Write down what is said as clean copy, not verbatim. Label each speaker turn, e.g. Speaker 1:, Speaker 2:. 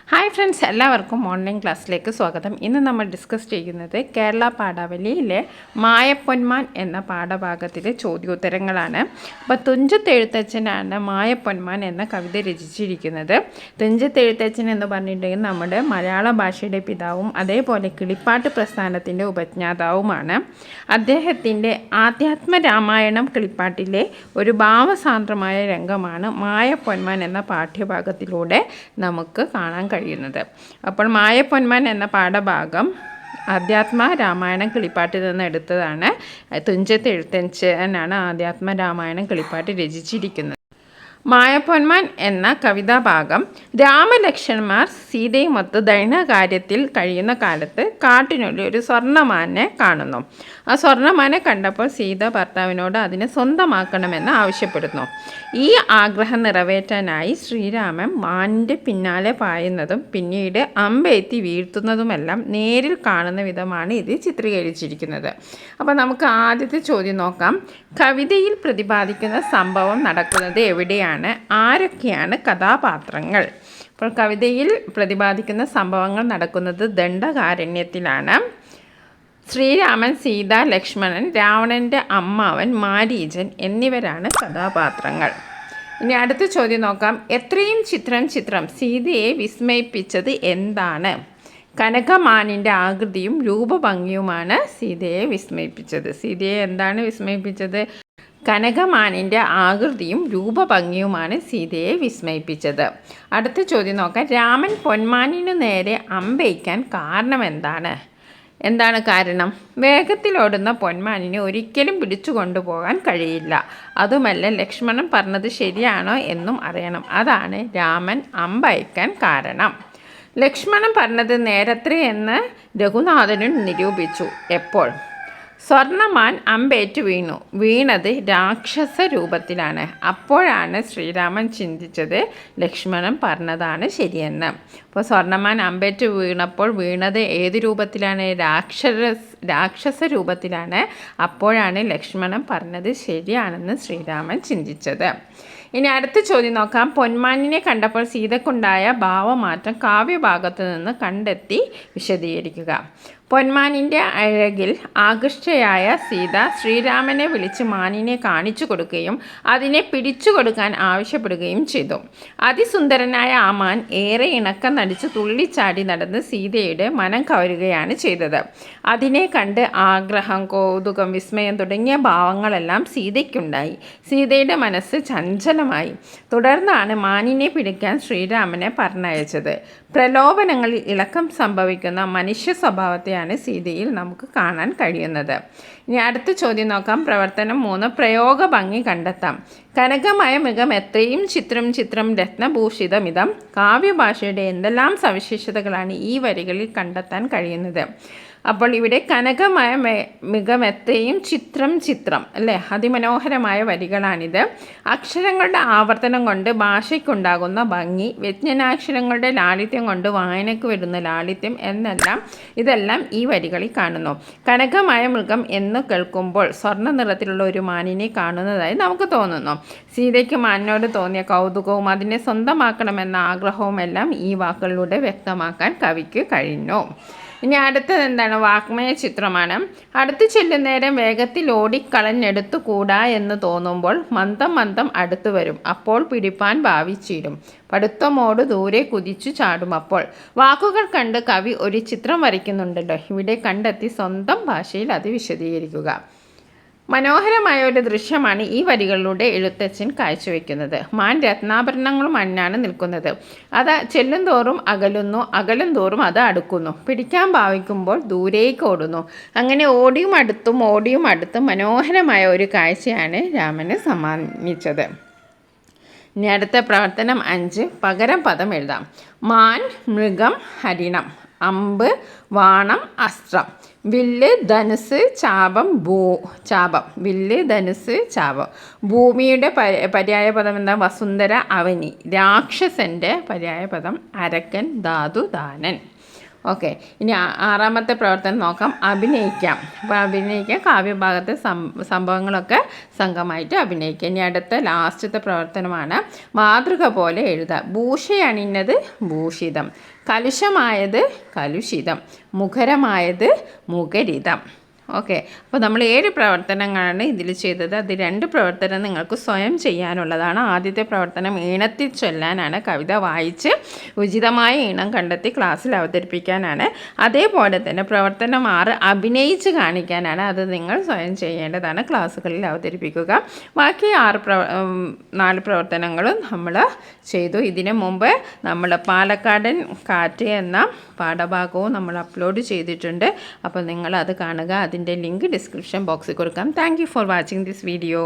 Speaker 1: Hi friends, എല്ലാവർക്കും online ക്ലാസ്സിലേക്ക് സ്വാഗതം. ഇന്ന് നമ്മൾ ഡിസ്കസ് ചെയ്യുന്നത് കേരള പാഠാവലിയിലെ മായപ്പൊന്മാൻ എന്ന പാഠഭാഗത്തിലെ ചോദ്യോത്തരങ്ങളാണ്. അപ്പോൾ തുഞ്ചത്ത് എഴുത്തച്ഛനാണ് മായപ്പൊന്മാൻ എന്ന കവിത രചിച്ചിരിക്കുന്നത്. തുഞ്ചത്ത് എഴുത്തച്ഛൻ എന്ന് പറഞ്ഞിട്ടുണ്ടെങ്കിൽ നമ്മുടെ മലയാള ഭാഷയുടെ പിതാവും അതേപോലെ കിളിപ്പാട്ട് പ്രസ്ഥാനത്തിൻ്റെ ഉപജ്ഞാതാവുമാണ്. അദ്ദേഹത്തിൻ്റെ ആധ്യാത്മരാമായണം കിളിപ്പാട്ടിലെ ഒരു ഭാവസാന്ദ്രമായ രംഗമാണ് മായപ്പൊന്മാൻ എന്ന പാഠ്യഭാഗത്തിലൂടെ നമുക്ക് കാണാൻ കഴിയുന്നത്. അപ്പോൾ മായപ്പൊന്മാൻ എന്ന പാഠഭാഗം ആധ്യാത്മ രാമായണം കിളിപ്പാട്ടിൽ നിന്ന് എടുത്തതാണ്. തുഞ്ചത്ത് എഴുത്തച്ഛനാണ് ആധ്യാത്മ രാമായണം കിളിപ്പാട്ട് രചിച്ചിരിക്കുന്നത്. മായപ്പൊന്മാൻ എന്ന കവിതാഭാഗം രാമലക്ഷ്മണന്മാർ സീതയുമൊത്ത് ദൈനകാര്യത്തിൽ കഴിയുന്ന കാലത്ത് കാട്ടിനുള്ളിൽ ഒരു സ്വർണ്ണമാനെ കാണുന്നു. ആ സ്വർണ്ണമാനെ കണ്ടപ്പോൾ സീത ഭർത്താവിനോട് അതിനെ സ്വന്തമാക്കണമെന്ന് ആവശ്യപ്പെടുന്നു. ഈ ആഗ്രഹം നിറവേറ്റാനായി ശ്രീരാമൻ മാനിൻ്റെ പിന്നാലെ പായുന്നതും പിന്നീട് അമ്പെത്തി വീഴ്ത്തുന്നതുമെല്ലാം നേരിൽ കാണുന്ന വിധമാണ് ഇത് ചിത്രീകരിച്ചിരിക്കുന്നത്. അപ്പോൾ നമുക്ക് ആദ്യത്തെ ചോദ്യം നോക്കാം. കവിതയിൽ പ്രതിപാദിക്കുന്ന സംഭവം നടക്കുന്നത് എവിടെയാണ്? ആരൊക്കെയാണ് കഥാപാത്രങ്ങൾ? അപ്പോൾ കവിതയിൽ പ്രതിപാദിക്കുന്ന സംഭവങ്ങൾ നടക്കുന്നത് ദണ്ഡകാരണ്യത്തിലാണ്. ശ്രീരാമൻ, സീത, ലക്ഷ്മണൻ, രാവണൻ്റെ അമ്മാവൻ മാരീചൻ എന്നിവരാണ് കഥാപാത്രങ്ങൾ. ഇനി അടുത്ത ചോദ്യം നോക്കാം. എത്രയും ചിത്രം സീതയെ വിസ്മയിപ്പിച്ചത് എന്താണ്? കനകമാനിൻ്റെ ആകൃതിയും രൂപഭംഗിയുമാണ് സീതയെ വിസ്മയിപ്പിച്ചത്. സീതയെ എന്താണ് വിസ്മയിപ്പിച്ചത്? കനകമാനിൻ്റെ ആകൃതിയും രൂപഭംഗിയുമാണ് സീതയെ വിസ്മയിപ്പിച്ചത്. അടുത്ത ചോദ്യം നോക്കാം. രാമൻ പൊന്മാനിനു നേരെ അമ്പെയ്ക്കാൻ കാരണം എന്താണ്? എന്താണ് കാരണം? വേഗത്തിലോടുന്ന പൊന്മാനിനെ ഒരിക്കലും പിടിച്ചു കൊണ്ടുപോകാൻ കഴിയില്ല. അതുമല്ല, ലക്ഷ്മണൻ പറഞ്ഞത് ശരിയാണോ എന്നും അറിയണം. അതാണ് രാമൻ അമ്പയക്കാൻ കാരണം. ലക്ഷ്മണൻ പറഞ്ഞത് നേരത്രേ എന്ന് രഘുനാഥനും നിരൂപിച്ചു. എപ്പോൾ? സ്വർണ്ണമാൻ അമ്പേറ്റ് വീണത് രാക്ഷസ രൂപത്തിലാണ്. അപ്പോഴാണ് ശ്രീരാമൻ ചിന്തിച്ചത് ലക്ഷ്മണൻ പറഞ്ഞതാണ് ശരിയെന്ന്. അപ്പോൾ സ്വർണ്ണമാൻ അമ്പേറ്റ് വീണപ്പോൾ വീണത് ഏത് രൂപത്തിലാണ്? രാക്ഷസ രൂപത്തിലാണ്. അപ്പോഴാണ് ലക്ഷ്മണൻ പറഞ്ഞത് ശരിയാണെന്ന് ശ്രീരാമൻ ചിന്തിച്ചത്. ഇനി അടുത്ത ചോദ്യം നോക്കാം. പൊന്മാനിനെ കണ്ടപ്പോൾ സീതക്കുണ്ടായ ഭാവമാറ്റം കാവ്യഭാഗത്തു നിന്ന് കണ്ടെത്തി വിശദീകരിക്കുക. പൊന്മാനിൻ്റെ അഴകിൽ ആകൃഷ്ടയായ സീത ശ്രീരാമനെ വിളിച്ച് മാനിനെ കാണിച്ചു കൊടുക്കുകയും അതിനെ പിടിച്ചു കൊടുക്കാൻ ആവശ്യപ്പെടുകയും ചെയ്തു. അതിസുന്ദരനായ ആ മാൻ ഏറെ ഇണക്കം നടിച്ച് തുള്ളിച്ചാടി നടന്ന് സീതയുടെ മനം കവരുകയാണ് ചെയ്തത്. അതിനെ കണ്ട് ആഗ്രഹം, കൗതുകം, വിസ്മയം തുടങ്ങിയ ഭാവങ്ങളെല്ലാം സീതയ്ക്കുണ്ടായി. സീതയുടെ മനസ്സ് ചഞ്ചലമായി. തുടർന്നാണ് മാനിനെ പിടിക്കാൻ ശ്രീരാമനെ പറഞ്ഞയച്ചത്. പ്രലോഭനങ്ങളിൽ ഇളക്കം സംഭവിക്കുന്ന മനുഷ്യ സ്വഭാവത്തെയാണ് സീതയിൽ നമുക്ക് കാണാൻ കഴിയുന്നത്. ഇനി അടുത്ത ചോദ്യം നോക്കാം. പ്രവർത്തനം 3. പ്രയോഗ ഭംഗി കണ്ടെത്താം. കനകമായ മികം എത്രയും ചിത്രം രത്നഭൂഷിതമിതം കാവ്യഭാഷയുടെ എന്തെല്ലാം സവിശേഷതകളാണ് ഈ വരികളിൽ കണ്ടെത്താൻ കഴിയുന്നത്? അപ്പോൾ ഇവിടെ കനകമായ മികമെത്രയും ചിത്രം അല്ലേ, അതിമനോഹരമായ വരികളാണിത്. അക്ഷരങ്ങളുടെ ആവർത്തനം കൊണ്ട് ഭാഷയ്ക്കുണ്ടാകുന്ന ഭംഗി, വ്യഞ്ജനാക്ഷരങ്ങളുടെ ലാളിത്യം കൊണ്ട് വായനയ്ക്ക് വരുന്ന ലാളിത്യം ഇതെല്ലാം ഈ വരികളിൽ കാണുന്നു. കനകമായ മൃഗം എന്ന് കേൾക്കുമ്പോൾ സ്വർണ്ണ നിറത്തിലുള്ള ഒരു മാനിനെ കാണുന്നതായി നമുക്ക് തോന്നുന്നു. സീതയ്ക്ക് മാനിനോട് തോന്നിയ കൗതുകവും അതിനെ സ്വന്തമാക്കണമെന്ന ആഗ്രഹവും എല്ലാം ഈ വാക്കുകളിലൂടെ വ്യക്തമാക്കാൻ കവിക്ക് കഴിഞ്ഞു. ഇനി അടുത്തത് എന്താണ്? വാഗ്മയ ചിത്രമാണ്. അടുത്ത് ചെല്ലുന്നേരം വേഗത്തിൽ ഓടിക്കളഞ്ഞെടുത്തു കൂടാ എന്ന് തോന്നുമ്പോൾ മന്ദം അടുത്തു വരും. അപ്പോൾ പിടിപ്പാൻ ഭാവിച്ചിരും. പടുത്തമോട് ദൂരെ കുതിച്ചു ചാടും. അപ്പോൾ വാക്കുകൾ കണ്ട് കവി ഒരു ചിത്രം വരയ്ക്കുന്നുണ്ടല്ലോ. ഇവിടെ കണ്ടെത്തി സ്വന്തം ഭാഷയിൽ അത് വിശദീകരിക്കുക. മനോഹരമായ ഒരു ദൃശ്യമാണ് ഈ വരികളിലൂടെ എഴുത്തച്ഛൻ കാഴ്ചവെക്കുന്നത്. മാൻ രത്നാഭരണങ്ങളും അണിഞ്ഞാണ് നിൽക്കുന്നത്. അത് ചെല്ലും തോറും അകലും തോറും അത് അടുക്കുന്നു. പിടിക്കാൻ ഭാവിക്കുമ്പോൾ ദൂരേക്ക് ഓടുന്നു. അങ്ങനെ ഓടിയും അടുത്തും മനോഹരമായ ഒരു കാഴ്ചയാണ് രാമന് സമ്മാനിച്ചത്. ഇനി അടുത്ത പ്രവർത്തനം 5. പകരം പദം എഴുതാം. മാൻ, മൃഗം, ഹരിണം, അമ്പ്, വാണം, അസ്ത്രം, വില്ല്, ധനുസ്, ചാപം. വില്ല്, ധനുസ്, ചാപം. ഭൂമിയുടെ പര്യായപദം എന്താ? വസുന്ധര, അവനി. രാക്ഷസൻ്റെ പര്യായപദം അരക്കൻ, ധാതു, ദാനൻ. ഓക്കെ, ഇനി ആറാമത്തെ പ്രവർത്തനം നോക്കാം. അഭിനയിക്കാം. അപ്പോൾ അഭിനയിക്കാം, കാവ്യഭാഗത്തെ സംഭവങ്ങളൊക്കെ സംഘമായിട്ട് അഭിനയിക്കാം. ഇനി അടുത്ത ലാസ്റ്റത്തെ പ്രവർത്തനമാണ് മാതൃക പോലെ എഴുതുക. ഭൂഷയണിഞ്ഞത് ഭൂഷിതം, കലുഷമായത് കലുഷിതം, മുഖരമായത് മുഖരിതം. ഓക്കെ, അപ്പോൾ നമ്മൾ 7 പ്രവർത്തനങ്ങളാണ് ഇതിൽ ചെയ്തത്. അത് 2 പ്രവർത്തനം നിങ്ങൾക്ക് സ്വയം ചെയ്യാനുള്ളതാണ്. ആദ്യത്തെ പ്രവർത്തനം ഈണത്തിൽ ചൊല്ലാനാണ്, കവിത വായിച്ച് ഉചിതമായ ഈണം കണ്ടെത്തി ക്ലാസ്സിൽ അവതരിപ്പിക്കാനാണ്. അതേപോലെ തന്നെ പ്രവർത്തനം 6 അഭിനയിച്ച് കാണിക്കാനാണ്. അത് നിങ്ങൾ സ്വയം ചെയ്യേണ്ടതാണ്, ക്ലാസ്സുകളിൽ അവതരിപ്പിക്കുക. ബാക്കി 4 പ്രവർത്തനങ്ങളും നമ്മൾ ചെയ്തു. ഇതിനു മുമ്പ് നമ്മൾ പാലക്കാടൻ കാറ്റ് എന്ന പാഠഭാഗവും നമ്മൾ അപ്ലോഡ് ചെയ്തിട്ടുണ്ട്. അപ്പോൾ നിങ്ങളത് കാണുക. അതിൻ്റെ ലിങ്ക് ഡിസ്ക്രിപ്ഷൻ ബോക്സിൽ കൊടുക്കാം. Thank you for watching this video.